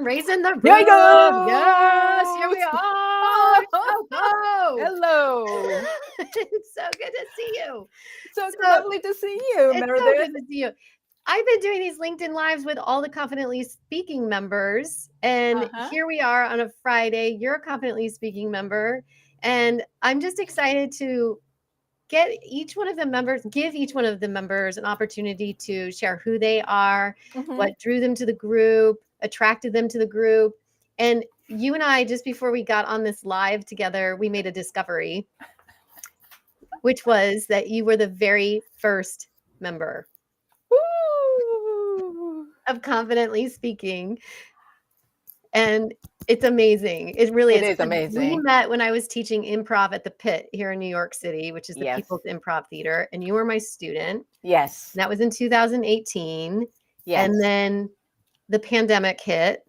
raising the Here we roof. go. Yes, here we are. Shoko. Hello. It's so good to see you. So So lovely to see you, it's so Meredith. good to see you. I've been doing these LinkedIn Lives with all the Confidently Speaking members. And Uh-huh. here we are on a Friday. You're a Confidently Speaking member. And I'm just excited to give each one of the members an opportunity to share who they are, what drew them to the group, attracted them to the group. And you and I, just before we got on this live together, we made a discovery, which was that you were the very first member Woo. of Confidently Speaking. And it's amazing. It really It is. is amazing. We met when I was teaching improv at the Pit here in New York City, which is the Yes. People's Improv Theater. And you were my student. Yes. And that was in 2018. Yes. And then the pandemic hit.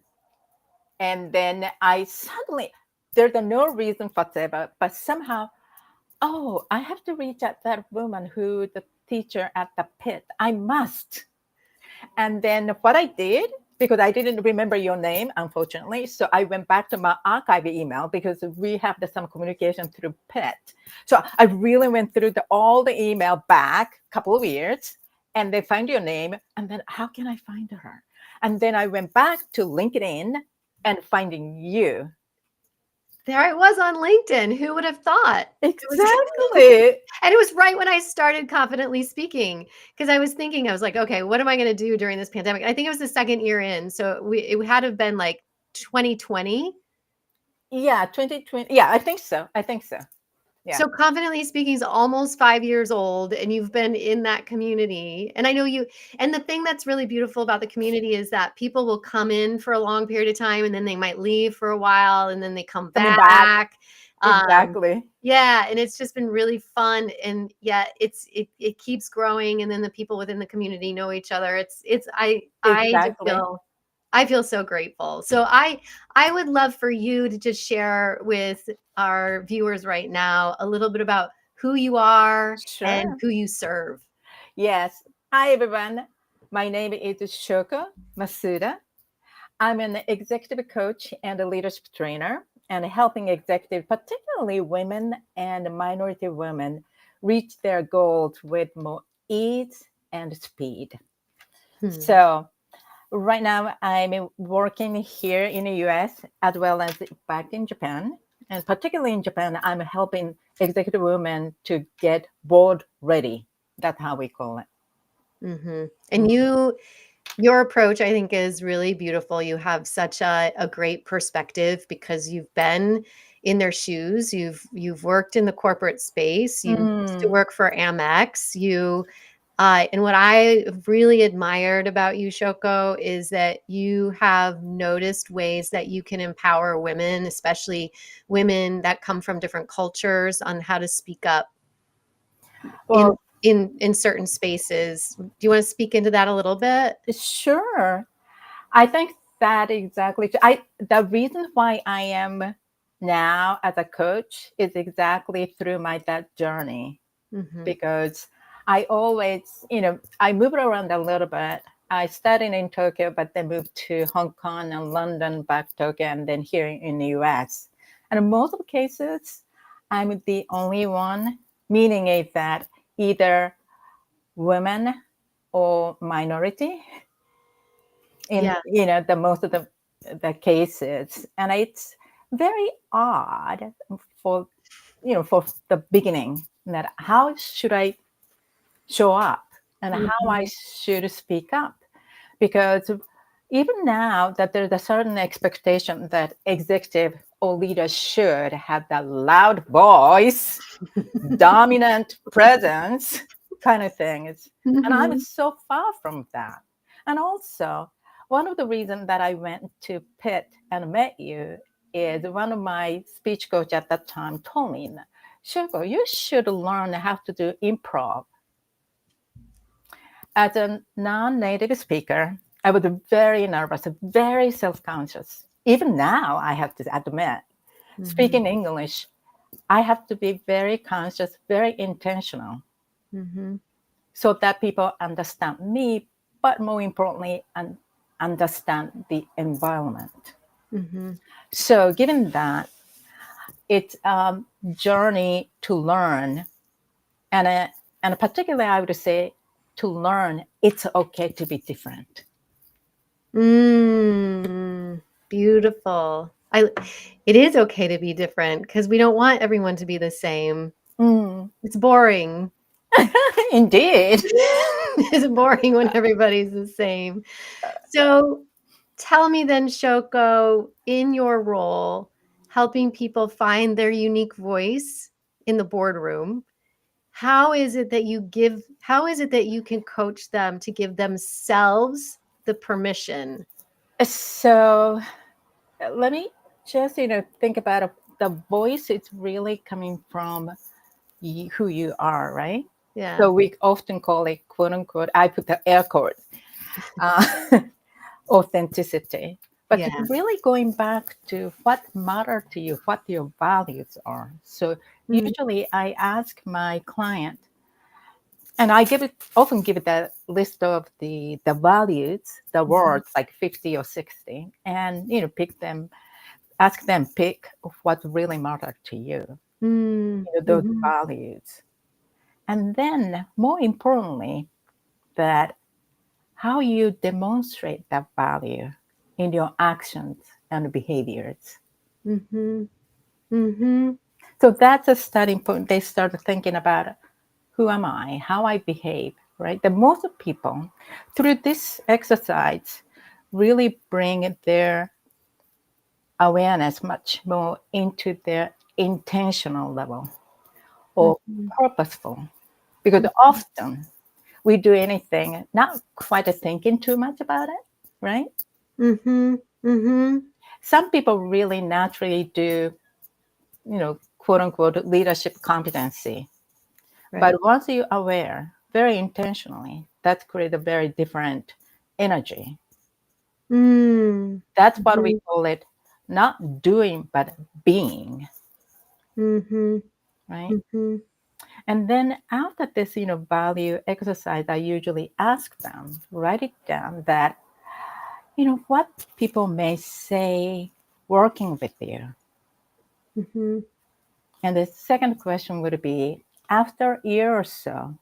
And then I suddenly, there's no reason whatsoever, but somehow, I have to reach out that woman who the teacher at the Pit. I must. And then what I did, because I didn't remember your name, unfortunately, so I went back to my archive email because we have some communication through Pit. So I really went through all the email back a couple of years, and they find your name. And then how can I find her? And then I went back to LinkedIn and finding you. There I was on LinkedIn. Who would have thought? Exactly. And it was right when I started Confidently Speaking, because I was thinking, I was like, okay, what am I going to do during this pandemic? I think it was the second year in. So it had to have been like 2020. Yeah, 2020. Yeah, I think so. Yeah. So Confidently Speaking is almost 5 years old, and you've been in that community. And I know you, and the thing that's really beautiful about the community is that people will come in for a long period of time, and then they might leave for a while, and then they come back. Exactly. Yeah. And it's just been really fun. And yet it keeps growing. And then the people within the community know each other. I feel so grateful. So I would love for you to just share with our viewers right now a little bit about who you are and who you serve. Yes. Hi, everyone. My name is Shoko Masuda. I'm an executive coach and a leadership trainer and helping executives, particularly women and minority women, reach their goals with more ease and speed. So right now, I'm working here in the US as well as back in Japan. And particularly in Japan, I'm helping executive women to get board ready. That's how we call it. And your approach, I think, is really beautiful. You have such a great perspective because you've been in their shoes. You've worked in the corporate space. You used to work for Amex. And what I really admired about you, Shoko, is that you have noticed ways that you can empower women, especially women that come from different cultures, on how to speak up in certain spaces. Do you want to speak into that a little bit? Sure. I think that exactly. The reason why I am now as a coach is exactly through that journey, because I always, I moved around a little bit. I studied in Tokyo, but then moved to Hong Kong and London, back to Tokyo, and then here in the US. And in most of the cases, I'm the only one, meaning is that either women or minority in the most of the cases. And it's very odd for the beginning, that how should I show up and how I should speak up, because even now that there's a certain expectation that executive or leaders should have that loud voice, dominant presence kind of things. And I'm so far from that. And also, one of the reasons that I went to Pitt and met you is one of my speech coach at that time told me, Shoko, you should learn how to do improv. As a non-native speaker, I was very nervous, very self-conscious. Even now, I have to admit, speaking English, I have to be very conscious, very intentional, so that people understand me, but more importantly, and understand the environment. Mm-hmm. So, given that, it's a journey to learn, and particularly, I would say, to learn it's okay to be different. Mm, beautiful. It is okay to be different because we don't want everyone to be the same. Mm. It's boring. Indeed. It's boring when everybody's the same. So tell me then, Shoko, in your role, helping people find their unique voice in the boardroom, how is it that you can coach them to give themselves the permission? So, let me just think about it. The voice is really coming from who you are, right? Yeah. So we often call it, quote unquote, I put the air quotes, uh, authenticity. But Yeah. really going back to what matter to you, what your values are. So Mm, usually I ask my client, and I often give it that list of the values, the mhm, words like 50 or 60, and pick them, ask them pick what really matter to you, mm, those mhm, values. And then more importantly, that how you demonstrate that value in your actions and behaviors. mhm, mhm, So that's a starting point. They start thinking about who am I, how I behave, right? The most people through this exercise really bring their awareness much more into their intentional level or mhm, purposeful. Because often we do anything not quite thinking too much about it, right? mhm, mhm. Some people really naturally do, quote unquote, leadership competency. But Right. once you're aware, very intentionally, that creates a very different energy. Mm, That's what we mhm, call it, not doing, but being, mhm, right? mhm, And then after this, value exercise, I usually ask them, write it down that, what people may say working with you. mhm, And the second question would be, after a year or so,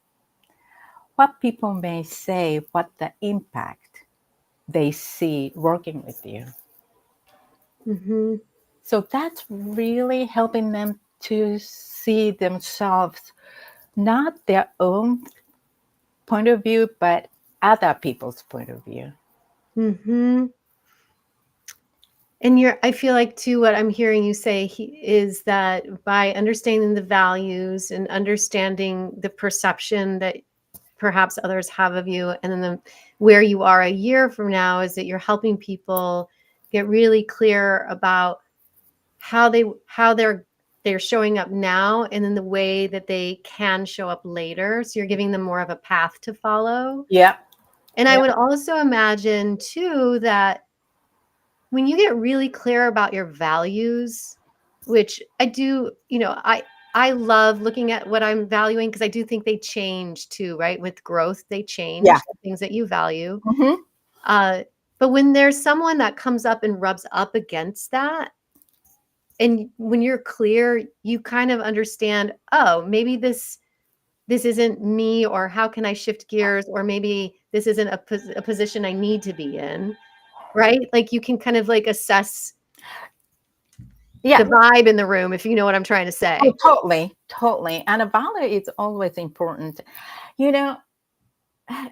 what people may say, what the impact they see working with you. mhm, So that's really helping them to see themselves, not their own point of view, but other people's point of view. mhm. And I feel like too, what I'm hearing you say is that by understanding the values and understanding the perception that perhaps others have of you, and then where you are a year from now, is that you're helping people get really clear about how they're showing up now, and then the way that they can show up later. So you're giving them more of a path to follow. Yeah. And I Yeah. would also imagine too that when you get really clear about your values, which I do, I love looking at what I'm valuing because I do think they change too, right? With growth, they Yeah. change the things that you value. Mm-hmm. Uh, but when there's someone that comes up and rubs up against that, and when you're clear, you kind of understand, oh, maybe this isn't me, or how can I shift gears, or maybe this isn't a position I need to be in, right? Like you can kind of like assess Yeah. the vibe in the room, if you know what I'm trying to Oh, say. totally. Totally. And a value is always important. You know,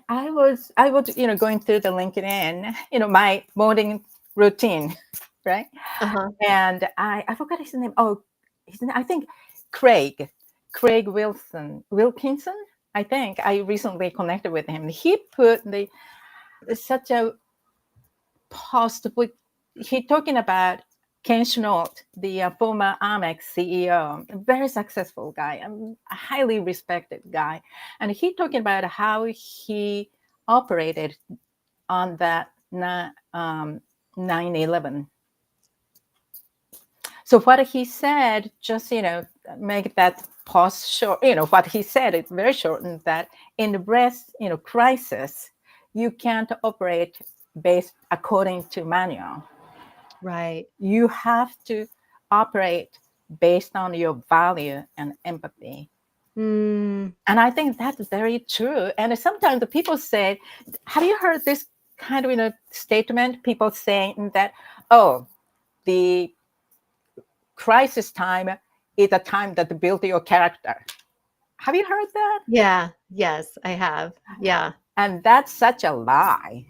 I was going through the LinkedIn, my morning routine, right? Uh-huh. And I forgot his name. Oh, his name, I think Craig Wilkinson. I think I recently connected with him. He put such a post with he talking about Ken Schnolt, the former Amex CEO, a very successful guy, a highly respected guy, and he talking about how he operated on that 9/11. So what he said, just make that pause short. What he said is very short, and that in the breast crisis, you can't operate based according to manual. Right. You have to operate based on your value and empathy. Mm. And I think that's very true. And sometimes the people say, have you heard this kind of statement? People saying that, oh, the crisis time is a time that built your character. Have you heard that? Yeah. Yes, I have. Yeah. And that's such a lie.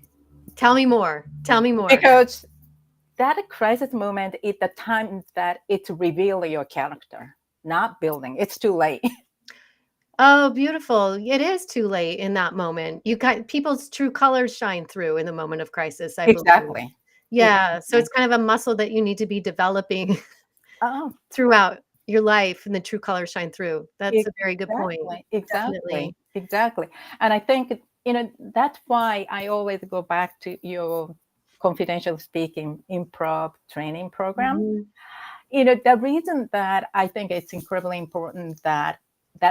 Tell me more. Tell me more. Because that crisis moment is the time that it reveals your character, not building. It's too late. Oh, beautiful. It is too late in that moment. You got people's true colors shine through in the moment of crisis, I believe. Exactly. Yeah. So Exactly. it's kind of a muscle that you need to be developing Oh, throughout your life and the true colors shine through. That's a very good point. exactly. Exactly. Definitely. Exactly. And I think, that's why I always go back to your confidential speaking improv training program. Mhm. The reason that I think it's incredibly important that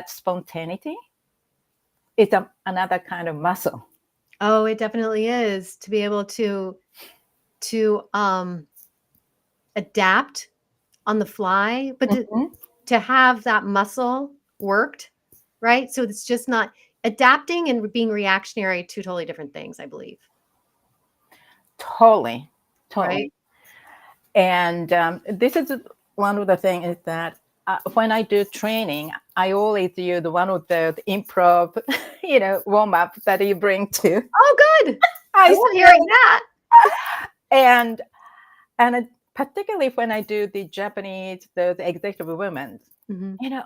spontaneity is another kind of muscle. Oh, it definitely is to be able to adapt on the fly, but Mhm. to have that muscle worked, right? So it's just not adapting and being reactionary, two totally different things, I believe, Totally. right? Totally. And this is one of the things is that when I do training, I always use one of the improv, warm up that you bring to. Oh, good. I I love hearing that. and particularly when I do the Japanese, the executive women, Mhm. you know,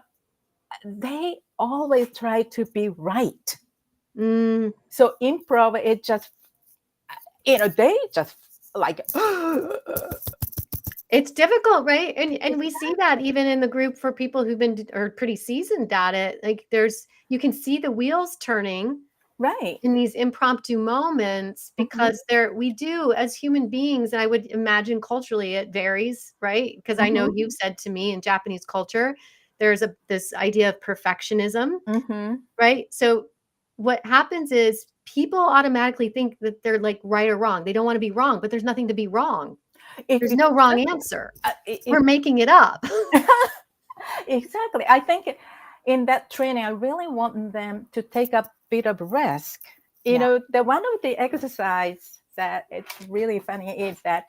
they always try to be right. Mm. So improv, it just, they just like, It's difficult, right? And we see that even in the group for people who've been or pretty seasoned at it. Like you can see the wheels turning right. in these impromptu moments Mhm, because we do as human beings, and I would imagine culturally it varies, right? Because I know mhm, you've said to me in Japanese culture, there's this idea of perfectionism, mhm. right? So what happens is people automatically think that they're like right or wrong. They don't want to be wrong, but there's nothing to be wrong. There's no wrong Exactly. answer. Uh, We're it- making it up. exactly. I think in that training, I really want them to take a bit of risk. Yeah. The one of the exercise that it's really funny is that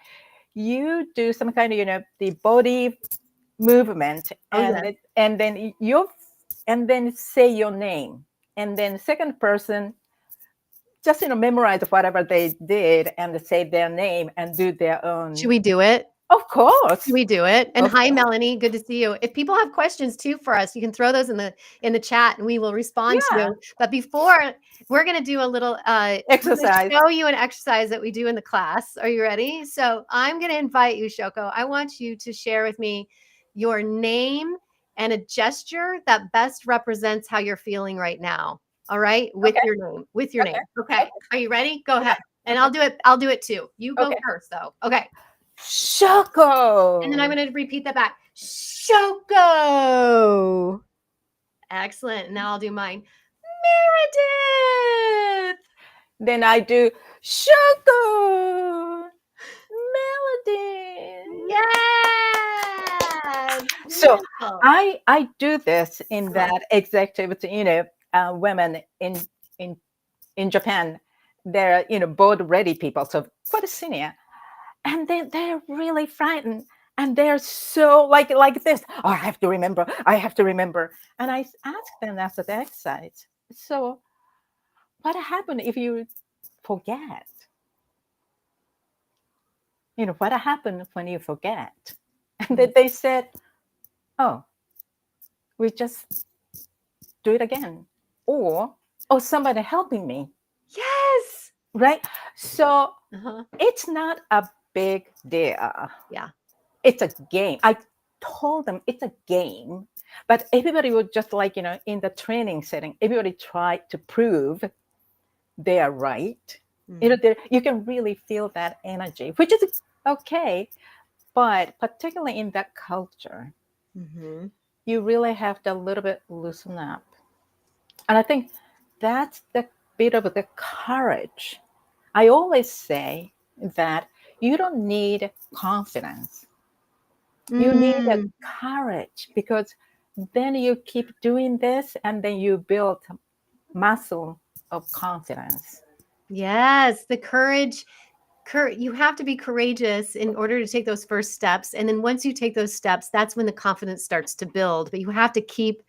you do some kind of the body movement, Oh, yeah. and then and then say your name, and then second person just memorize whatever they did and say their name and do their Should own. we do it? Of course. Should we do it? And Of hi, course. Melanie. Good to see you. If people have questions too for us, you can throw those in the chat and we will respond to Yeah. you. But before we're gonna do a little we're gonna Exercise. show you an exercise that we do in the class. Are you ready? So I'm gonna invite you, Shoko. I want you to share with me your name and a gesture that best represents how you're feeling right now. All right, with Okay. your name. With your Okay. name. Okay. Are you ready? Go Okay. ahead. And Okay. I'll do it too. You go Okay. first though. Okay. And then I'm Shoko. going to repeat that back. Shoko. Excellent. Now I'll do mine. Meredith. Then I do Shoko. Melody. Yes. So Beautiful. I do this in Uh-huh. that executive, women in in Japan. They're board ready people, so quite senior, and they're really frightened, and they're so like this. Oh, I have to remember. I have to remember. And I ask them after the exercise. So what happened if you forget? What happened when you forget? And then they said, oh, we just do it again. Or, oh, somebody helping me, Yes. right? So Uh-huh. it's not a big deal. Yeah. It's a game. I told them it's a game, but everybody would just in the training setting, everybody tried to prove they are right. Mhm. You can really feel that energy, which is okay. But particularly in that culture, Mhm. you really have to a little bit loosen up. And I think that's the bit of the courage. I always say that you don't need confidence. You need a Mm, courage, because then you keep doing this and then you build muscle of confidence. yes, the courage. You have to be courageous in order to take those first steps, and then once you take those steps, that's when the confidence starts to build. But you have to keep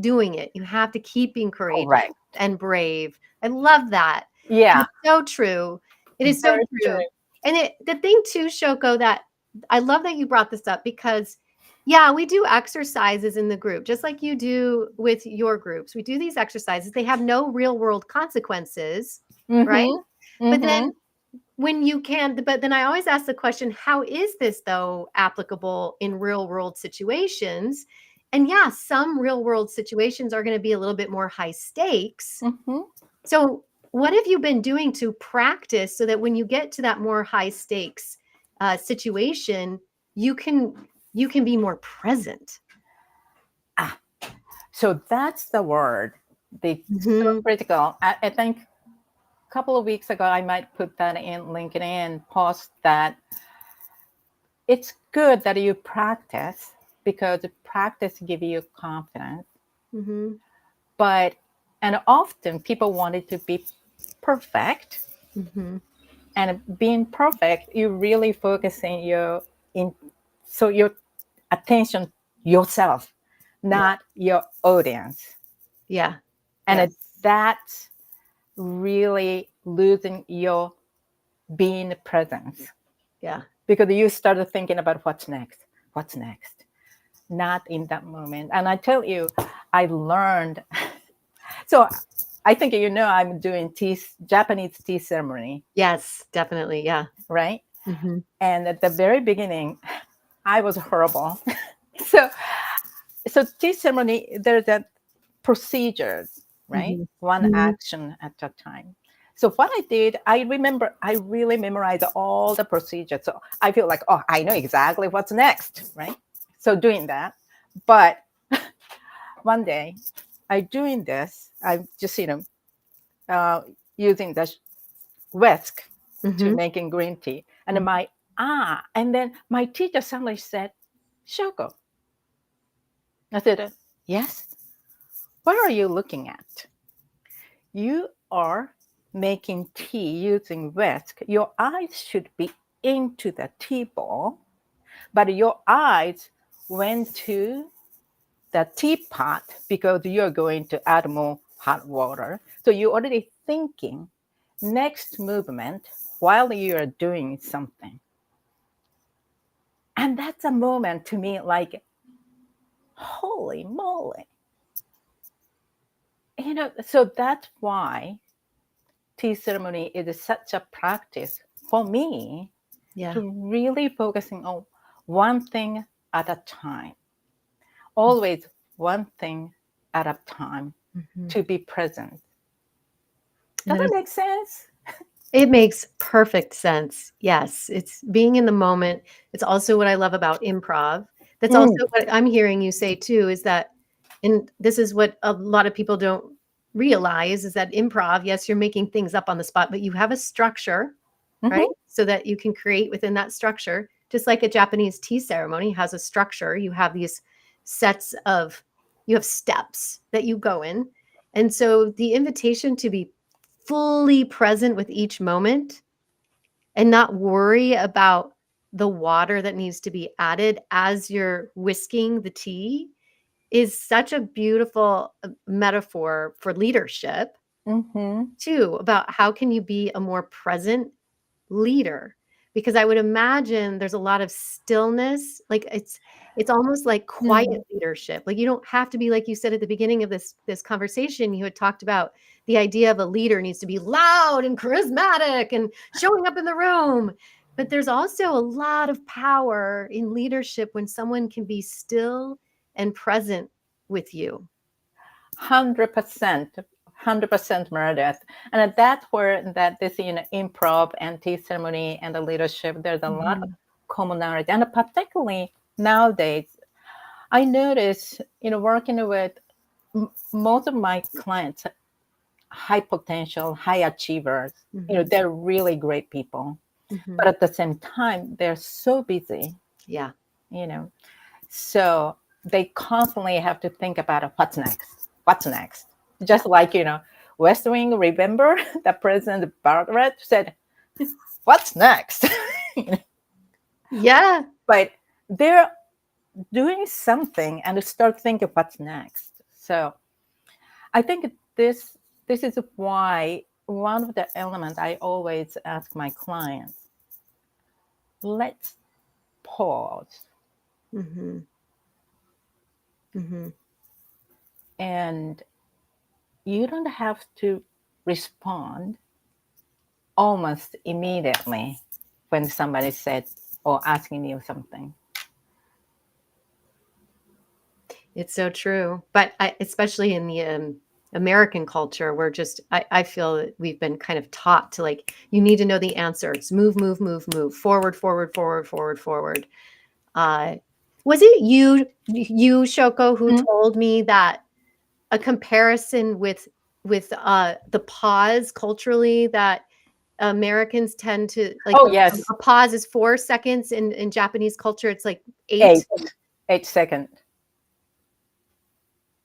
doing it. You have to keep being courageous Correct. and brave. I love that. And Yeah, it's so true. It is so very true. true. And the thing too, Shoko, that I love that you brought this up because yeah, we do exercises in the group, just like you do with your groups. We do these exercises. They have no real world consequences, right? Mm-hmm. But Mm-hmm. then but then I always ask the question, how is this though applicable in real world situations? And yeah, some real world situations are going to be a little bit more high stakes. Mm-hmm. So what have you been doing to practice so that when you get to that more high stakes situation, you can you can be more present? Ah, so that's the word. The so Hmm. critical. I think a couple of weeks ago, I might put that in LinkedIn post that it's good that you practice, because practice give you confidence. Hmm. But and often people want it to be perfect, Hmm. and being perfect, you really focusing in so your attention yourself, Yeah. not your audience, Yeah. and Yes. that's really losing your being presence, Yeah. because you started thinking about what's next, not in that moment. And I tell you, I learned. So I think I'm doing Japanese tea ceremony, Yes, definitely. Yeah. right? Hmm. And at the very beginning, I was horrible. so so tea ceremony, there's a procedures, right? Hmm. One Hmm. action at a time. So what I did, I remember I really memorized all the procedures. So I feel like, oh, I know exactly what's next, right? So doing that. But one day I doing this, I just, uh, using the whisk to Hmm. making green tea. And and then my teacher suddenly said, Shoko. I said, yes. What are you looking at? You are making tea using whisk. Your eyes should be into the tea ball, but your eyes went to the teapot because you're going to add more hot water. So you're already thinking next movement while you're doing something. And that's a moment to me like, holy moly. So that's why tea ceremony is such a practice for me Yeah. to really focusing on one thing at a time, always one thing at a time, Hmm. to be present. Does That that is make sense? It makes perfect sense. Yes, it's being in the moment. It's also what I love about improv. That's also Mm. what I'm hearing you say too, is that and this is what a lot of people don't realize is that improv, yes, you're making things up on the spot, but you have a structure, right? Mm-hmm. So that you can create within that structure. Just like a Japanese tea ceremony has a structure, you have these sets of you have steps that you go in. And so the invitation to be fully present with each moment and not worry about the water that needs to be added as you're whisking the tea is such a beautiful metaphor for leadership Mm-hmm. too, about how can you be a more present leader, because I would imagine there's a lot of stillness, like it's almost like quiet Mm. leadership. Like you don't have to be, like you said at the beginning of this conversation, you had talked about the idea of a leader needs to be loud and charismatic and showing up in the room. But there's also a lot of power in leadership when someone can be still and present with you. 100%. 100% Meredith. And that's where that this improv and tea ceremony and the leadership, there's a lot of Mhm. commonality. And particularly nowadays, I notice, working with most of my clients high potential, high achievers. Mhm. They're really great people. Mhm. But at the same time, they're so busy, Yeah. you know. So they constantly have to think about what's next. What's next? Yeah. Just like, West Wing, remember that President Bartlett said, what's next? Yeah. But they're doing something and start thinking what's next. So I think this is why one of the elements I always ask my clients, let's pause. Mhm. Mhm. And you don't have to respond almost immediately when somebody said or asking you something. It's so true. But especially in the American culture, I feel that we've been kind of taught to like, you need to know the answer. It's move, move, move, move, forward, forward, forward, forward, forward. Uh, was it you, Shoko, who Mm. told me that a comparison with the pause culturally that Americans tend to like Oh, yes. a pause is 4 seconds in Japanese culture, it's like Eight, eight. 8 seconds.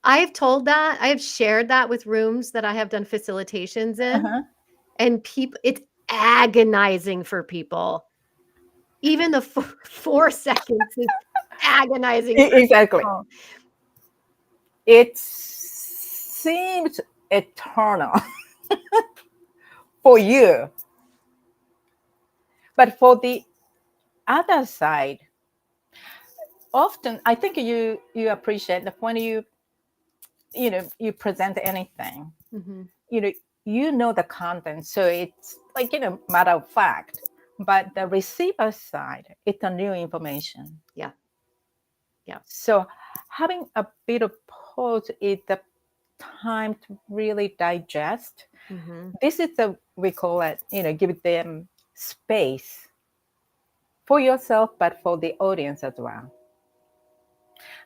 I have told that. I have shared that with rooms that I have done facilitations in, Uh-huh. and people it's agonizing for people. Even the 4 seconds is agonizing for Exactly. people. It seems eternal for you. But for the other side, often I think you appreciate that when you present anything, Mhm. you know the content, so it's like matter of fact. But the receiver side, it's a new information. Yeah. Yeah. So having a bit of pause is the time to really digest. Mhm. This is the we call it, give them space for yourself, but for the audience as well.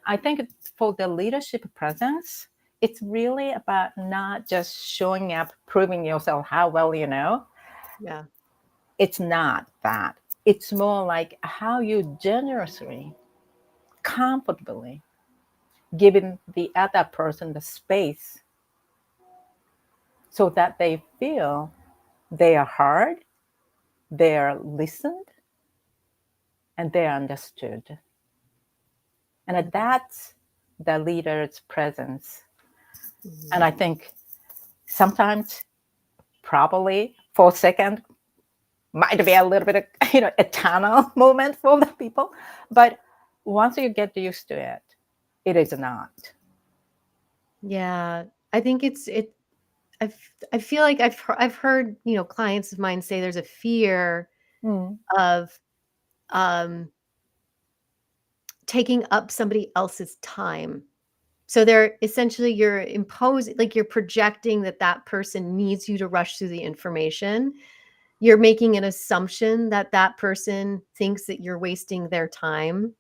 I think for the leadership presence, it's really about not just showing up, proving yourself how well you know. Yeah. It's not that. It's more like how you generously, comfortably giving the other person the space so that they feel they are heard, they are listened, and they are understood. And that's the leader's presence. And Mhm. I think sometimes, probably for a second, might be a little bit of a tunnel moment for the people, but once you get used to it, it is not. Yeah. I think I feel like I've heard, clients of mine say there's a fear Mm. of um taking up somebody else's time. So they're essentially you're imposing like you're projecting that that person needs you to rush through the information. You're making an assumption that that person thinks that you're wasting their time,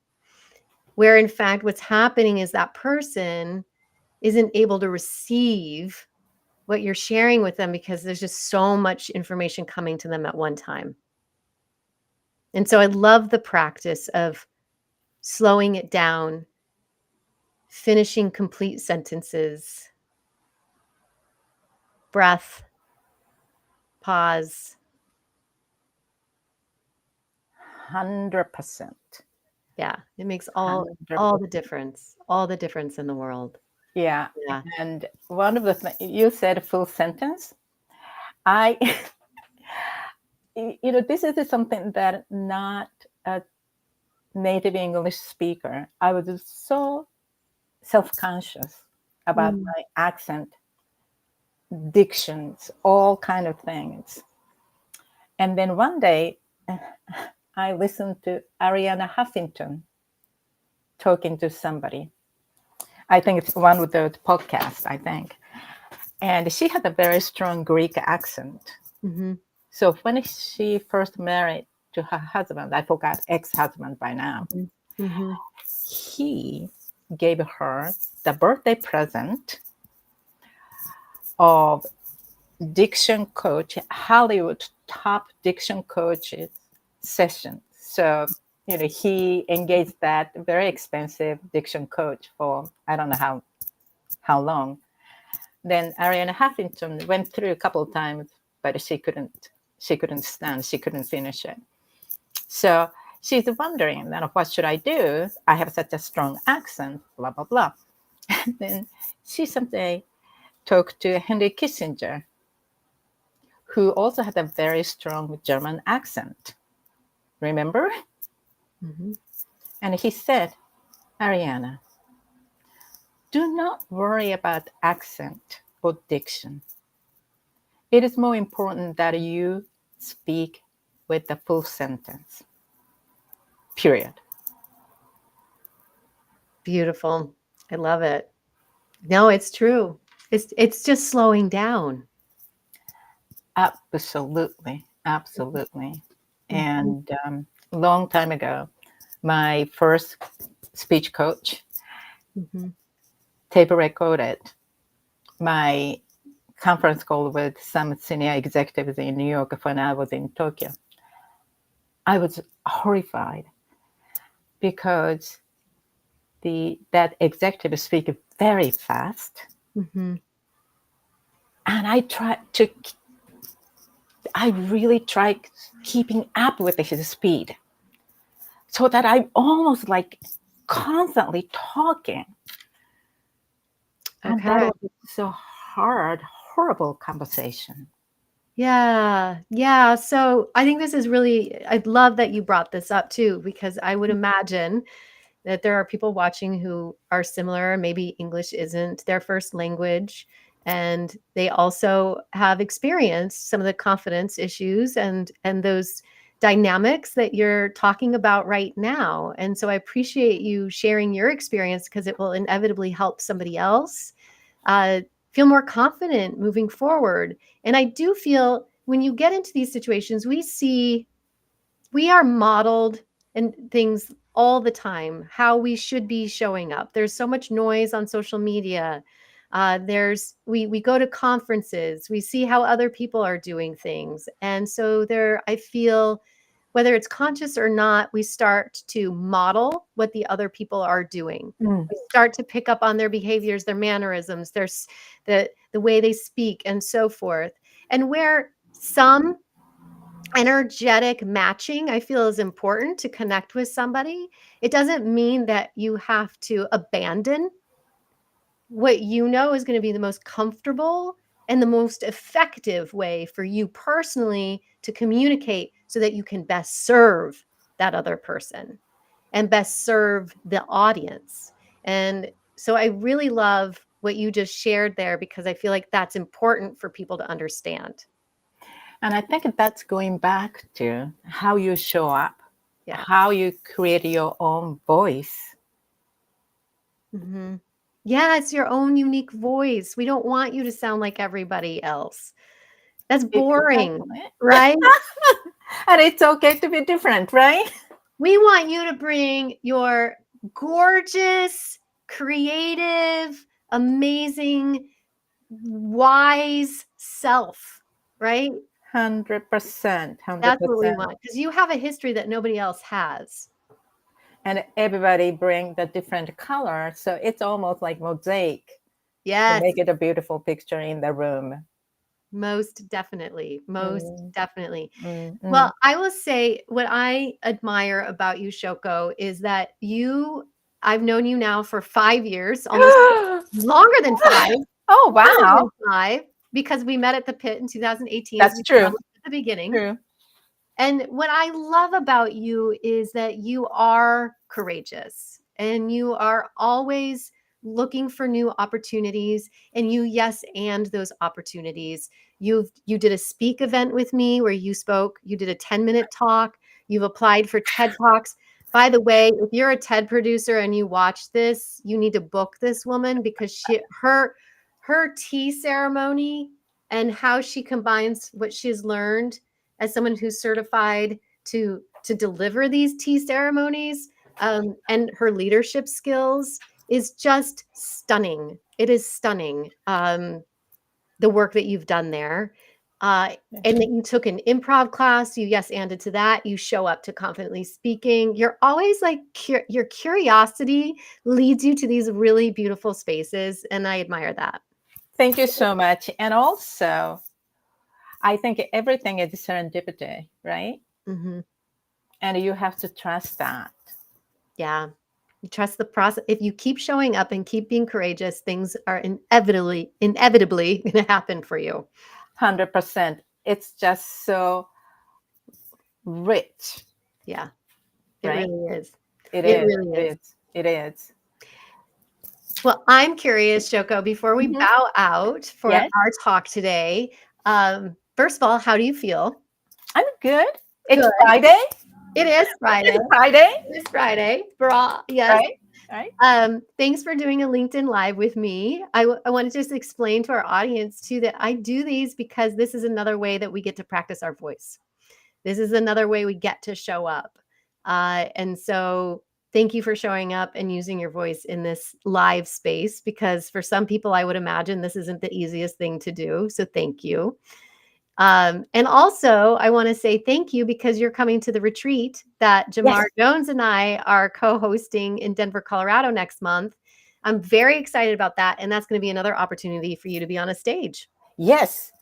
where in fact what's happening is that person isn't able to receive what you're sharing with them because there's just so much information coming to them at one time. And so I love the practice of slowing it down, finishing complete sentences, breath, pause. 100%. Yeah, it makes all the difference in the world. Yeah. Yeah. And one of the things you said, full sentence. I, this is something that not a native English speaker, I was so self conscious about Mm. my accent, dictions, all kind of things. And then one day, I listened to Ariana Huffington talking to somebody. I think it's one with the podcast, I think. And she had a very strong Greek accent. Mhm. So when she first married to her husband, I forgot ex-husband by now, Mhm. Mhm. he gave her the birthday present of diction coach, Hollywood top diction coach session. So, he engaged that very expensive diction coach for I don't know how long. Then Ariana Huffington went through a couple of times, but she couldn't stand, she couldn't finish it. So she's wondering, then what should I do? I have such a strong accent, blah blah blah. And then she someday talked to Henry Kissinger, who also had a very strong German accent. Remember? Mhm. And he said, Ariana, do not worry about accent or diction. It is more important that you speak with the full sentence. Period. Beautiful. I love it. No, it's true. It's just slowing down. Absolutely. Absolutely. Mhm, And a long time ago, my first speech coach mhm. tape recorded my conference call with some senior executives in New York when I was in Tokyo. I was horrified because that executive speak very fast, Mhm. and I really tried keeping up with his speed, so that I'm almost like constantly talking, and that Okay. was so hard, horrible conversation. Yeah. Yeah. So I think this is really, I love that you brought this up too, because I would imagine that there are people watching who are similar. Maybe English isn't their first language. And they also have experienced some of the confidence issues and those dynamics that you're talking about right now. And so I appreciate you sharing your experience because it will inevitably help somebody else uh, feel more confident moving forward. And I do feel when you get into these situations, we are modeled and things all the time how we should be showing up. There's so much noise on social media. There's we go to conferences, we see how other people are doing things, and so there I feel whether it's conscious or not, we start to model what the other people are doing. Mm. We start to pick up on their behaviors, their mannerisms, the way they speak, and so forth. And where some energetic matching I feel is important to connect with somebody, it doesn't mean that you have to abandon what you know is going to be the most comfortable and the most effective way for you personally to communicate so that you can best serve that other person and best serve the audience. And so I really love what you just shared there because I feel like that's important for people to understand. And I think that's going back to how you show up, Yeah. how you create your own voice. Hmm. Yeah, it's your own unique voice. We don't want you to sound like everybody else. That's boring, Exactly. right? And it's okay to be different, right? We want you to bring your gorgeous, creative, amazing, wise self, right? 100%, That's what we 100%. want because you have a history that nobody else has. And everybody bring the different color, so it's almost like mosaic to Yes, make it a beautiful picture in the room. most definitely. Most Mm, definitely. mm, mm. Well, I will say what I admire about you, Shoko, is that I've known you now for 5 years, almost longer than five, Oh, longer wow. than five, because we met at the pit in 2018 as That's we true. promised at the beginning. True. And what I love about you is that you are courageous and you are always looking for new opportunities and you yes and those opportunities. You did a speak event with me where you spoke, you did a 10-minute talk, you've applied for TED Talks. By the way, if you're a TED producer and you watch this, you need to book this woman because her tea ceremony and how she combines what she's learned as someone who's certified to deliver these tea ceremonies and her leadership skills is just stunning. It is stunning. the work that you've done there. And that you took an improv class, you yes anded to that, you show up to confidently speaking. You're always like, your curiosity leads you to these really beautiful spaces. And I admire that. Thank you so much. And also, I think everything is serendipity, right? Hmm. And you have to trust that. Yeah. You trust the process. If you keep showing up and keep being courageous, things are inevitably going to happen for you. 100%. It's just so rich, Yeah, it right? really is. It It is. really It is. is. It is. Well, I'm curious, Shoko, before we Mhm. bow out for Yes, our talk today, first of all, how do you feel? I'm good. It's Good. Friday. It is Friday. It's Friday, It is Friday. For all, yes. right? Right. Thanks for doing a LinkedIn Live with me. I want to just explain to our audience too that I do these because this is another way that we get to practice our voice. This is another way we get to show up. And so thank you for showing up and using your voice in this live space, because for some people, I would imagine this isn't the easiest thing to do. So thank you. And also, I want to say thank you because you're coming to the retreat that Yes. Jamar Jones and I are co-hosting in Denver, Colorado next month. I'm very excited about that. And that's going to be another opportunity for you to be on a stage. Yes.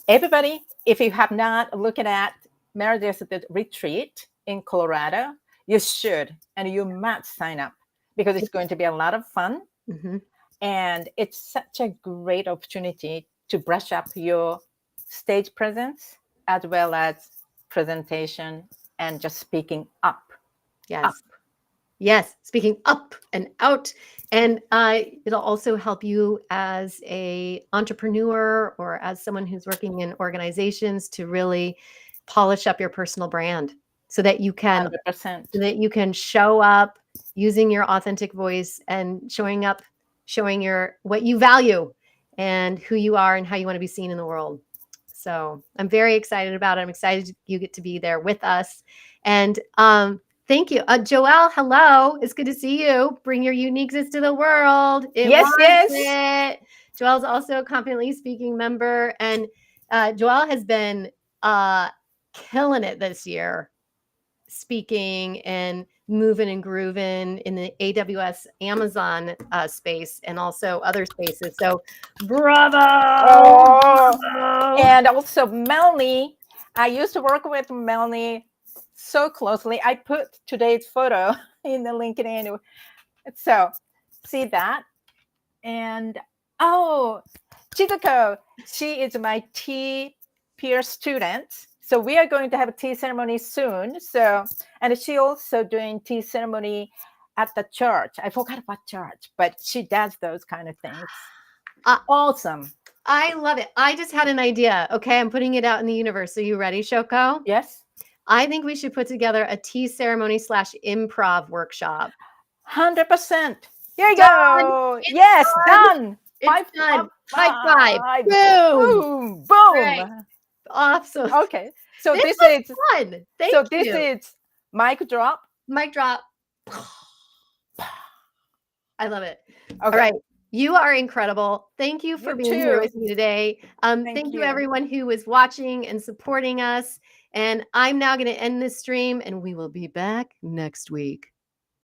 Everybody, if you have not looked at Meredith's retreat in Colorado, you should and you must sign up because it's going to be a lot of fun. Mm-hmm. And it's such a great opportunity to brush up your stage presence as well as presentation and just speaking up. Yes. Yes, speaking up and out. And it'll also help you as a entrepreneur or as someone who's working in organizations to really polish up your personal brand so that you can 100%. show up using your authentic voice and showing up, showing your what you value and who you are and how you want to be seen in the world. So I'm very excited about it. I'm excited you get to be there with us. And thank you. Joelle, hello. It's good to see you. Bring your uniqueness to the world. It Yes, wants yes. it. Joelle's also a Confidently Speaking member. And Joelle has been killing it this year, speaking and moving and grooving in the AWS Amazon space and also other spaces. So bravo. Oh, Bravo. and also Melanie. I used to work with Melanie so closely. I put today's photo in the LinkedIn. So see that. And oh, Chizuko, she is my tea peer student. So we are going to have a tea ceremony soon. So, and she also doing tea ceremony at the church. I forgot what church, but she does those kind of things. Awesome. I love it. I just had an idea. Okay, I'm putting it out in the universe. Are you ready, Shoko? Yes. I think we should put together a tea ceremony / improv workshop. 100%. Here you Done. go. It's Yes, done. done. It's Five, done. High five. five. Boom. Boom, Right. boom. Awesome. Okay. So This this was is fun. Thank you. mic drop. Mic drop. I love it. All Okay. right. You are incredible. Thank you for You being here too. with me today. Thank Thank you, you. everyone who was watching and supporting us. And I'm now going to end this stream, and we will be back next week.